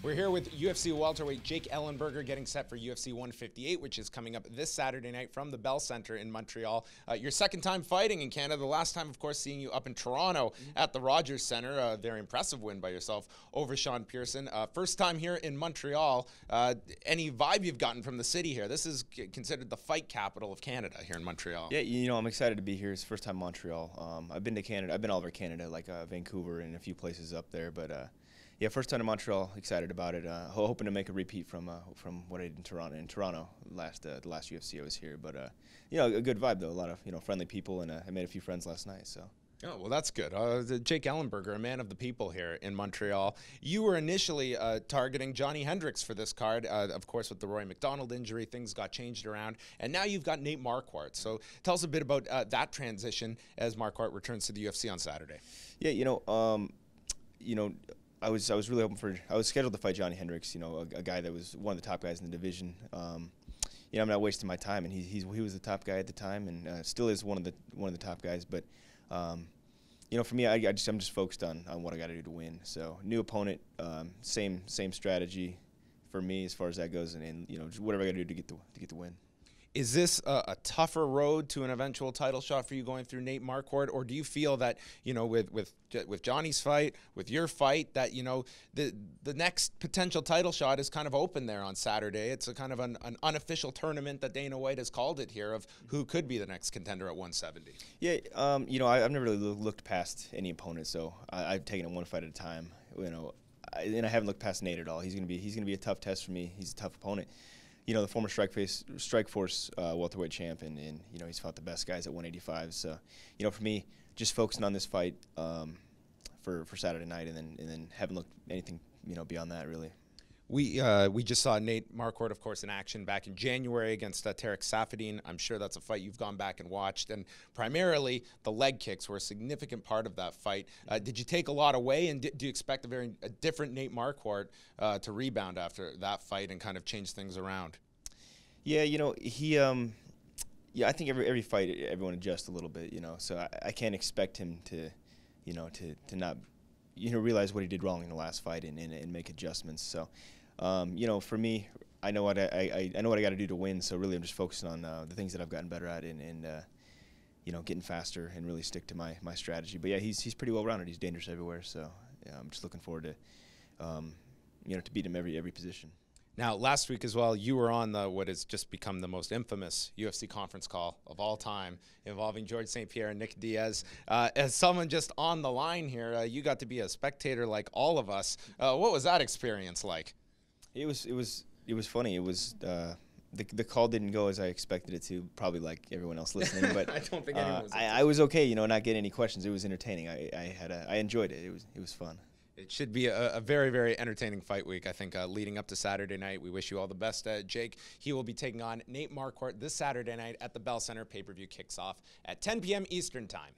We're here with UFC welterweight Jake Ellenberger getting set for UFC 158, which is coming up this Saturday night from the Bell Center in Montreal. Your second time fighting in Canada. The last time, of course, seeing you up in Toronto at the Rogers Center. A very impressive win by yourself over Sean Pearson. First time here in Montreal. Any vibe you've gotten from the city here? This is considered the fight capital of Canada here in Montreal. Yeah, you know, I'm excited to be here. It's the first time in Montreal. I've been to Canada. I've been all over Canada, like Vancouver and a few places up there, but yeah, first time in Montreal. Excited about it. Hoping to make a repeat from what I did in Toronto. The last UFC I was here, but you know, a good vibe though. A lot of friendly people, and I made a few friends last night. So. Oh, well, that's good. Jake Ellenberger, a man of the people here in Montreal. You were initially targeting Johnny Hendricks for this card. Of course, with the Roy McDonald injury, things got changed around. And now you've got Nate Marquardt. So tell us a bit about that transition as Marquardt returns to the UFC on Saturday. Yeah, I was really hoping for. I was scheduled to fight Johnny Hendricks. You know, a guy that was one of the top guys in the division. You know, I'm not wasting my time, and he was the top guy at the time, and still is one of the top guys. But you know, for me, I'm just focused on what I got to do to win. So new opponent, same strategy for me as far as that goes, and you know, just whatever I got to do to get the win. Is this a tougher road to an eventual title shot for you going through Nate Marquardt, or do you feel that, you know, with Johnny's fight, with your fight, that, you know, the next potential title shot is kind of open there on Saturday? It's a kind of an unofficial tournament that Dana White has called it here of who could be the next contender at 170. Yeah, you know, I've never really looked past any opponent, so I've taken it one fight at a time. You know, and I haven't looked past Nate at all. He's gonna be a tough test for me. He's a tough opponent. You know, the former Strikeforce welterweight champ, and you know, he's fought the best guys at 185. So, you know, for me, just focusing on this fight for Saturday night, and then haven't looked anything, you know, beyond that really. We just saw Nate Marquardt, of course, in action back in January against Tarek Saffiedine. I'm sure that's a fight you've gone back and watched, and primarily the leg kicks were a significant part of that fight. Did you take a lot away, and do you expect a different Nate Marquardt to rebound after that fight and kind of change things around? Yeah, you know, yeah, I think every fight everyone adjusts a little bit, you know, so I can't expect him to, you know, to not, you know, realize what he did wrong in the last fight and make adjustments. So, you know, for me, I know what I know what I got to do to win. So really, I'm just focusing on the things that I've gotten better at, and you know, getting faster and really stick to my strategy. But yeah, he's pretty well rounded. He's dangerous everywhere. So yeah, I'm just looking forward to, you know, to beat him every position. Now, last week as well, you were on what has just become the most infamous UFC conference call of all time, involving George St-Pierre and Nick Diaz. As someone just on the line here, you got to be a spectator like all of us. What was that experience like? It was funny. It was the call didn't go as I expected it to, probably like everyone else listening. But I don't think anyone was. I was okay, you know, not getting any questions. It was entertaining. I enjoyed it. It was fun. It should be a very, very entertaining fight week, I think, leading up to Saturday night. We wish you all the best, Jake. He will be taking on Nate Marquardt this Saturday night at the Bell Center. Pay-per-view kicks off at 10 p.m. Eastern Time.